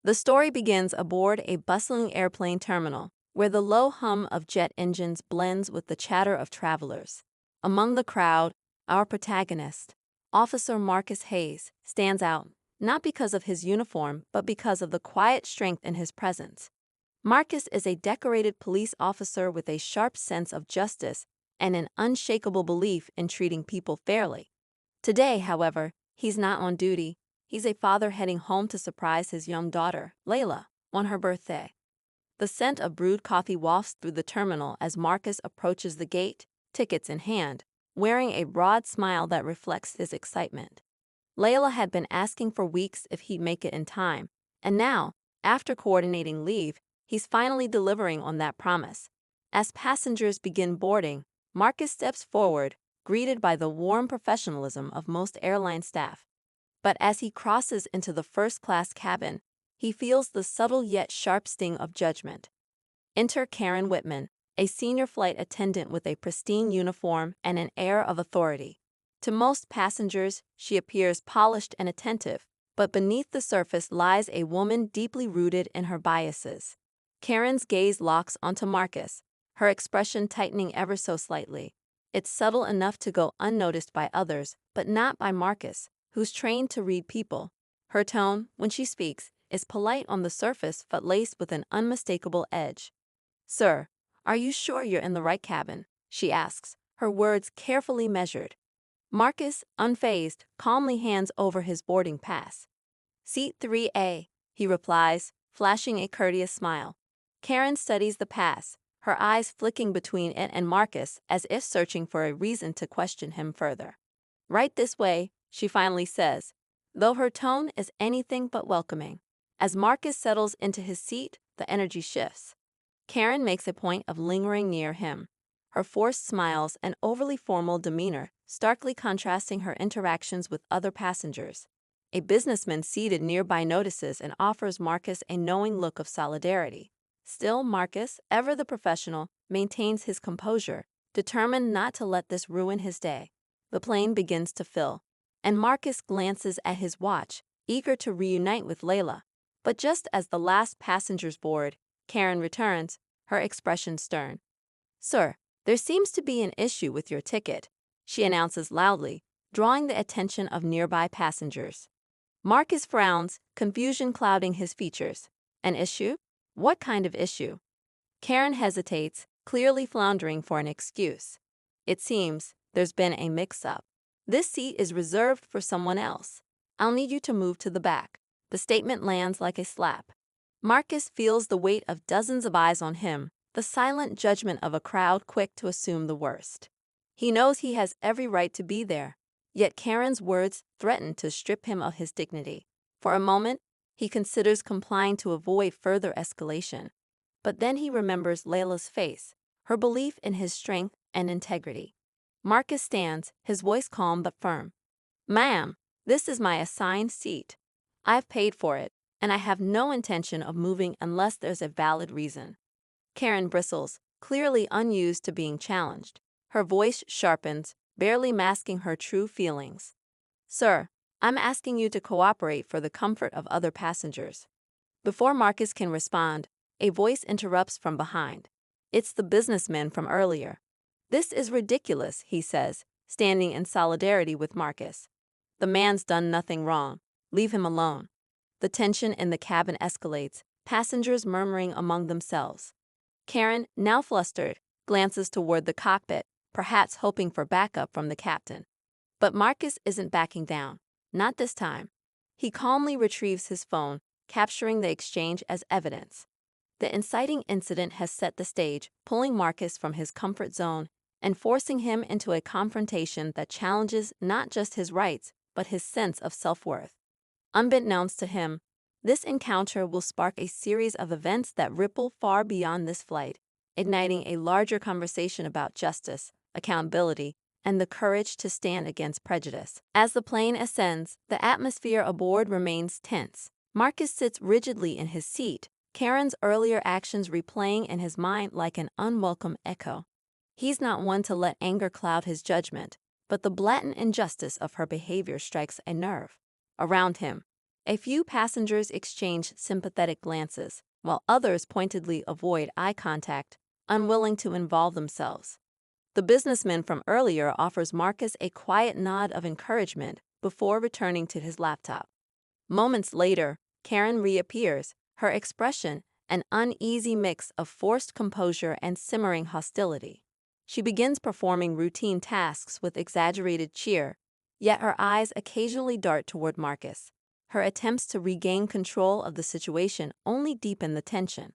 The story begins aboard a bustling airplane terminal, where the low hum of jet engines blends with the chatter of travelers. Among the crowd, our protagonist, Officer Marcus Hayes, stands out, not because of his uniform but because of the quiet strength in his presence. Marcus is a decorated police officer with a sharp sense of justice and an unshakable belief in treating people fairly. Today, however, he's not on duty. He's a father heading home to surprise his young daughter, Layla, on her birthday. The scent of brewed coffee wafts through the terminal as Marcus approaches the gate, tickets in hand, wearing a broad smile that reflects his excitement. Layla had been asking for weeks if he'd make it in time, and now, after coordinating leave, he's finally delivering on that promise. As passengers begin boarding, Marcus steps forward, greeted by the warm professionalism of most airline staff. But as he crosses into the first-class cabin, he feels the subtle yet sharp sting of judgment. Enter Karen Whitman, a senior flight attendant with a pristine uniform and an air of authority. To most passengers, she appears polished and attentive, but beneath the surface lies a woman deeply rooted in her biases. Karen's gaze locks onto Marcus, her expression tightening ever so slightly. It's subtle enough to go unnoticed by others, but not by Marcus, who's trained to read people. Her tone, when she speaks, is polite on the surface but laced with an unmistakable edge. "Sir, are you sure you're in the right cabin?" she asks, her words carefully measured. Marcus, unfazed, calmly hands over his boarding pass. "Seat 3A, he replies, flashing a courteous smile. Karen studies the pass, her eyes flicking between it and Marcus as if searching for a reason to question him further. "Right this way," she finally says, though her tone is anything but welcoming. As Marcus settles into his seat, the energy shifts. Karen makes a point of lingering near him, her forced smiles and overly formal demeanor starkly contrasting her interactions with other passengers. A businessman seated nearby notices and offers Marcus a knowing look of solidarity. Still, Marcus, ever the professional, maintains his composure, determined not to let this ruin his day. The plane begins to fill, and Marcus glances at his watch, eager to reunite with Layla. But just as the last passengers board, Karen returns, her expression stern. "Sir, there seems to be an issue with your ticket," she announces loudly, drawing the attention of nearby passengers. Marcus frowns, confusion clouding his features. "An issue? What kind of issue?" Karen hesitates, clearly floundering for an excuse. "It seems there's been a mix-up. This seat is reserved for someone else. I'll need you to move to the back." The statement lands like a slap. Marcus feels the weight of dozens of eyes on him, the silent judgment of a crowd quick to assume the worst. He knows he has every right to be there, yet Karen's words threaten to strip him of his dignity. For a moment, he considers complying to avoid further escalation. But then he remembers Layla's face, her belief in his strength and integrity. Marcus stands, his voice calm but firm. "Ma'am, this is my assigned seat. I've paid for it, and I have no intention of moving unless there's a valid reason." Karen bristles, clearly unused to being challenged. Her voice sharpens, barely masking her true feelings. "Sir, I'm asking you to cooperate for the comfort of other passengers." Before Marcus can respond, a voice interrupts from behind. It's the businessman from earlier. "This is ridiculous," he says, standing in solidarity with Marcus. "The man's done nothing wrong. Leave him alone." The tension in the cabin escalates, passengers murmuring among themselves. Karen, now flustered, glances toward the cockpit, perhaps hoping for backup from the captain. But Marcus isn't backing down. Not this time. He calmly retrieves his phone, capturing the exchange as evidence. The inciting incident has set the stage, pulling Marcus from his comfort zone and forcing him into a confrontation that challenges not just his rights, but his sense of self-worth. Unbeknownst to him, this encounter will spark a series of events that ripple far beyond this flight, igniting a larger conversation about justice, accountability, and the courage to stand against prejudice. As the plane ascends, the atmosphere aboard remains tense. Marcus sits rigidly in his seat, Karen's earlier actions replaying in his mind like an unwelcome echo. He's not one to let anger cloud his judgment, but the blatant injustice of her behavior strikes a nerve. Around him, A few passengers exchange sympathetic glances, while others pointedly avoid eye contact, unwilling to involve themselves. The businessman from earlier offers Marcus a quiet nod of encouragement before returning to his laptop. Moments later, Karen reappears, her expression an uneasy mix of forced composure and simmering hostility. She begins performing routine tasks with exaggerated cheer, yet her eyes occasionally dart toward Marcus. Her attempts to regain control of the situation only deepen the tension.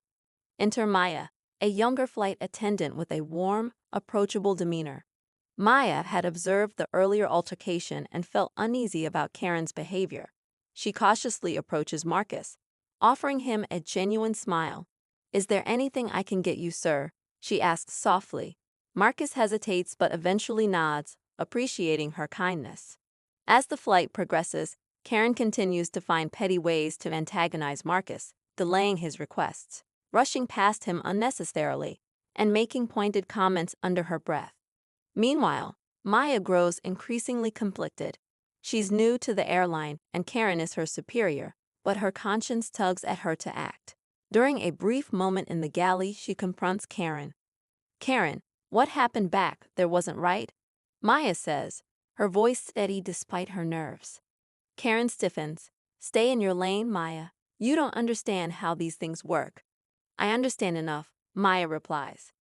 Enter Maya, a younger flight attendant with a warm, approachable demeanor. Maya had observed the earlier altercation and felt uneasy about Karen's behavior. She cautiously approaches Marcus, offering him a genuine smile. "Is there anything I can get you, sir?" she asks softly. Marcus hesitates but eventually nods, appreciating her kindness. As the flight progresses, Karen continues to find petty ways to antagonize Marcus, delaying his requests, rushing past him unnecessarily, and making pointed comments under her breath. Meanwhile, Maya grows increasingly conflicted. She's new to the airline and Karen is her superior, but her conscience tugs at her to act. During a brief moment in the galley, she confronts Karen. "Karen, what happened back there wasn't right?" Maya says, her voice steady despite her nerves. Karen stiffens. "Stay in your lane, Maya. You don't understand how these things work." "I understand enough," Maya replies.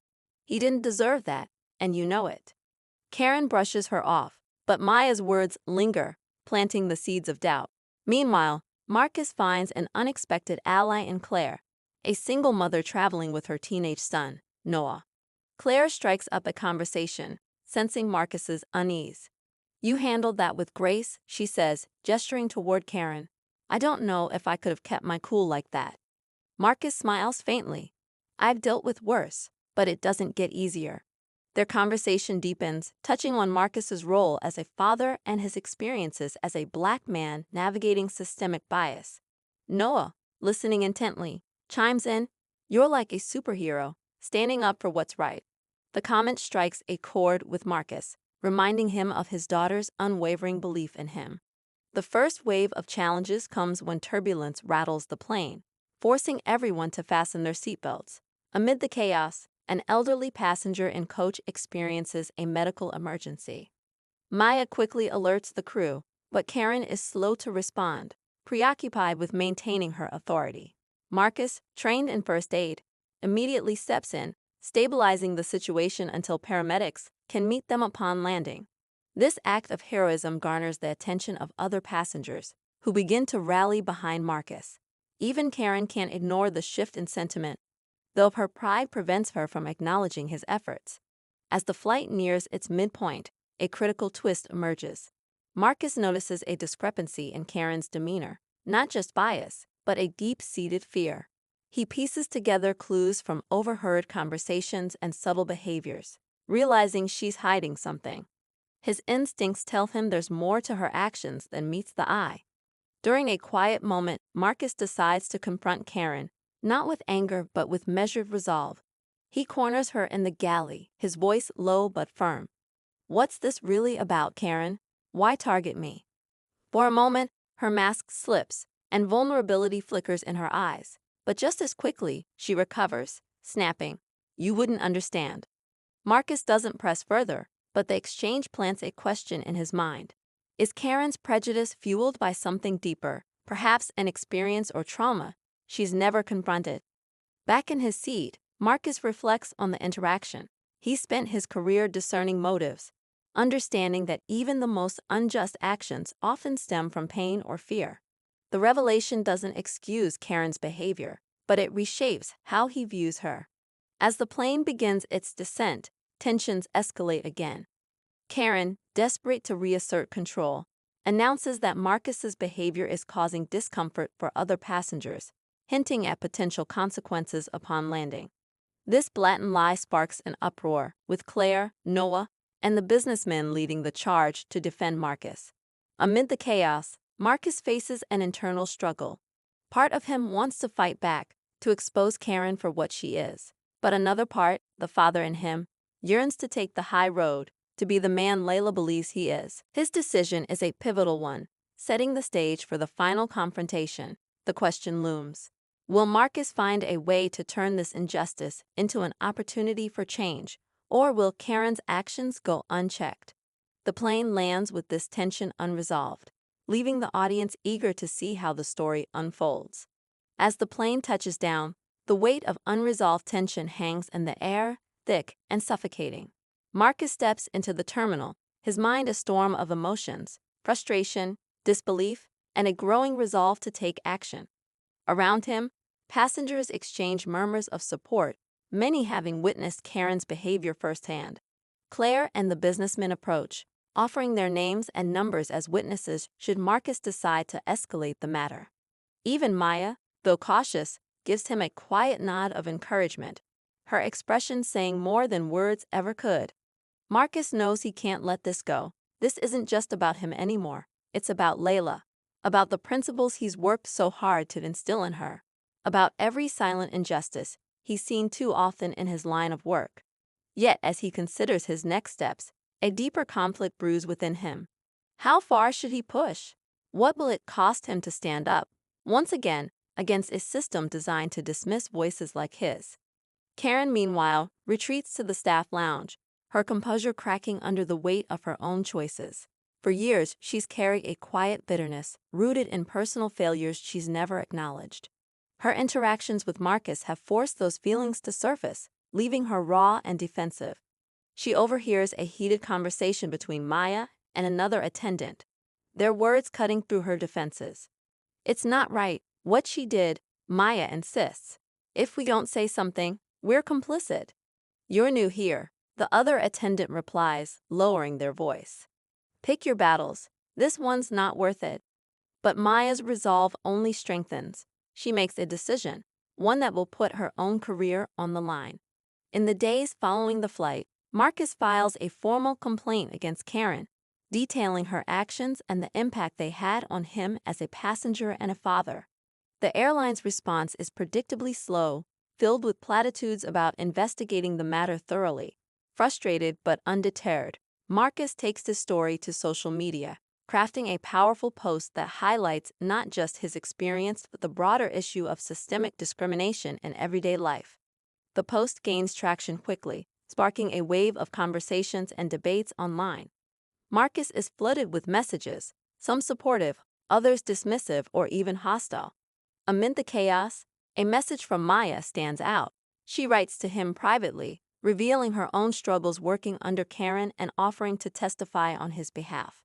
"He didn't deserve that, and you know it." Karen brushes her off, but Maya's words linger, planting the seeds of doubt. Meanwhile, Marcus finds an unexpected ally in Claire, a single mother traveling with her teenage son, Noah. Claire strikes up a conversation, sensing Marcus's unease. "You handled that with grace," she says, gesturing toward Karen. "I don't know if I could have kept my cool like that." Marcus smiles faintly. "I've dealt with worse, but it doesn't get easier." Their conversation deepens, touching on Marcus's role as a father and his experiences as a Black man navigating systemic bias. Noah, listening intently, chimes in, "You're like a superhero, standing up for what's right." The comment strikes a chord with Marcus, reminding him of his daughter's unwavering belief in him. The first wave of challenges comes when turbulence rattles the plane, forcing everyone to fasten their seatbelts. Amid the chaos, an elderly passenger in coach experiences a medical emergency. Maya quickly alerts the crew, but Karen is slow to respond, preoccupied with maintaining her authority. Marcus, trained in first aid, immediately steps in, stabilizing the situation until paramedics can meet them upon landing. This act of heroism garners the attention of other passengers, who begin to rally behind Marcus. Even Karen can't ignore the shift in sentiment, though her pride prevents her from acknowledging his efforts. As the flight nears its midpoint, a critical twist emerges. Marcus notices a discrepancy in Karen's demeanor, not just bias, but a deep-seated fear. He pieces together clues from overheard conversations and subtle behaviors, realizing she's hiding something. His instincts tell him there's more to her actions than meets the eye. During a quiet moment, Marcus decides to confront Karen, not with anger but with measured resolve. He corners her in the galley, his voice low but firm. "What's this really about, Karen? Why target me?" For a moment, her mask slips, and vulnerability flickers in her eyes. But just as quickly, she recovers, snapping, "You wouldn't understand." Marcus doesn't press further, but the exchange plants a question in his mind. Is Karen's prejudice fueled by something deeper, perhaps an experience or trauma she's never confronted? Back in his seat, Marcus reflects on the interaction. He spent his career discerning motives, understanding that even the most unjust actions often stem from pain or fear. The revelation doesn't excuse Karen's behavior, but it reshapes how he views her. As the plane begins its descent, tensions escalate again. Karen, desperate to reassert control, announces that Marcus's behavior is causing discomfort for other passengers, hinting at potential consequences upon landing. This blatant lie sparks an uproar, with Claire, Noah, and the businessmen leading the charge to defend Marcus. Amid the chaos, Marcus faces an internal struggle. Part of him wants to fight back, to expose Karen for what she is. But another part, the father in him, yearns to take the high road, to be the man Layla believes he is. His decision is a pivotal one, setting the stage for the final confrontation. The question looms. Will Marcus find a way to turn this injustice into an opportunity for change, or will Karen's actions go unchecked? The plane lands with this tension unresolved, leaving the audience eager to see how the story unfolds. As the plane touches down, the weight of unresolved tension hangs in the air, thick and suffocating. Marcus steps into the terminal, his mind a storm of emotions, frustration, disbelief, and a growing resolve to take action. Around him, passengers exchange murmurs of support, many having witnessed Karen's behavior firsthand. Claire and the businessman approach, offering their names and numbers as witnesses should Marcus decide to escalate the matter. Even Maya, though cautious, gives him a quiet nod of encouragement, her expression saying more than words ever could. Marcus knows he can't let this go. This isn't just about him anymore. It's about Layla, about the principles he's worked so hard to instill in her, about every silent injustice he's seen too often in his line of work. Yet, as he considers his next steps, a deeper conflict brews within him. How far should he push? What will it cost him to stand up, once again, against a system designed to dismiss voices like his? Karen, meanwhile, retreats to the staff lounge, her composure cracking under the weight of her own choices. For years, she's carried a quiet bitterness, rooted in personal failures she's never acknowledged. Her interactions with Marcus have forced those feelings to surface, leaving her raw and defensive. She overhears a heated conversation between Maya and another attendant, their words cutting through her defenses. It's not right, what she did, Maya insists. If we don't say something, we're complicit. You're new here, the other attendant replies, lowering their voice. Pick your battles, this one's not worth it. But Maya's resolve only strengthens. She makes a decision, one that will put her own career on the line. In the days following the flight, Marcus files a formal complaint against Karen, detailing her actions and the impact they had on him as a passenger and a father. The airline's response is predictably slow, filled with platitudes about investigating the matter thoroughly. Frustrated but undeterred, Marcus takes his story to social media, crafting a powerful post that highlights not just his experience but the broader issue of systemic discrimination in everyday life. The post gains traction quickly, sparking a wave of conversations and debates online. Marcus is flooded with messages, some supportive, others dismissive or even hostile. Amid the chaos, a message from Maya stands out. She writes to him privately, revealing her own struggles working under Karen and offering to testify on his behalf.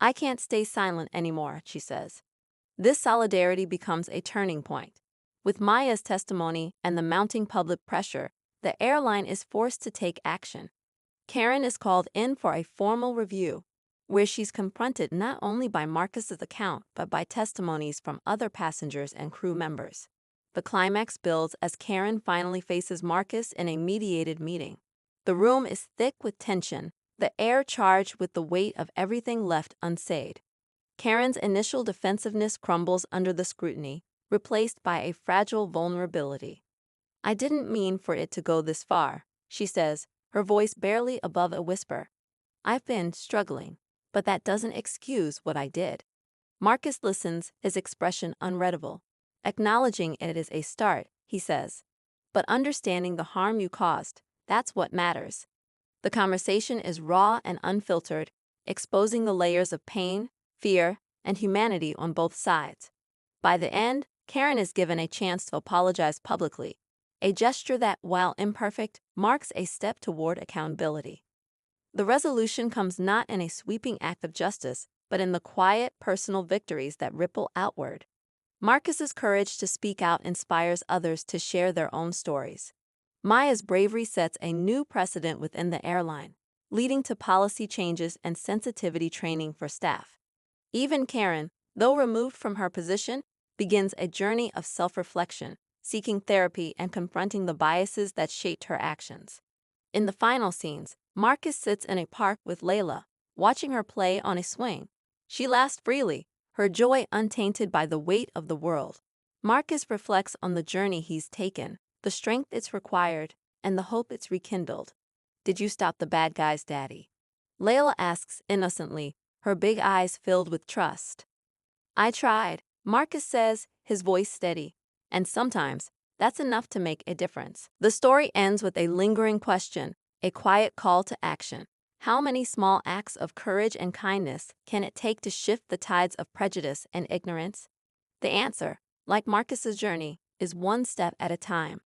"I can't stay silent anymore," she says. This solidarity becomes a turning point. With Maya's testimony and the mounting public pressure, the airline is forced to take action. Karen is called in for a formal review, where she's confronted not only by Marcus's account but by testimonies from other passengers and crew members. The climax builds as Karen finally faces Marcus in a mediated meeting. The room is thick with tension, the air charged with the weight of everything left unsaid. Karen's initial defensiveness crumbles under the scrutiny, replaced by a fragile vulnerability. "I didn't mean for it to go this far," she says, her voice barely above a whisper. "I've been struggling, but that doesn't excuse what I did." Marcus listens, his expression unreadable. "Acknowledging it is a start," he says. "But understanding the harm you caused, that's what matters." The conversation is raw and unfiltered, exposing the layers of pain, fear, and humanity on both sides. By the end, Karen is given a chance to apologize publicly, a gesture that, while imperfect, marks a step toward accountability. The resolution comes not in a sweeping act of justice, but in the quiet, personal victories that ripple outward. Marcus's courage to speak out inspires others to share their own stories. Maya's bravery sets a new precedent within the airline, leading to policy changes and sensitivity training for staff. Even Karen, though removed from her position, begins a journey of self-reflection, seeking therapy and confronting the biases that shaped her actions. In the final scenes, Marcus sits in a park with Layla, watching her play on a swing. She laughs freely, her joy untainted by the weight of the world. Marcus reflects on the journey he's taken, the strength it's required, and the hope it's rekindled. "Did you stop the bad guys, Daddy?" Layla asks innocently, her big eyes filled with trust. I tried, Marcus says, his voice steady. And sometimes, that's enough to make a difference. The story ends with a lingering question, a quiet call to action. How many small acts of courage and kindness can it take to shift the tides of prejudice and ignorance? The answer, like Marcus's journey, is one step at a time.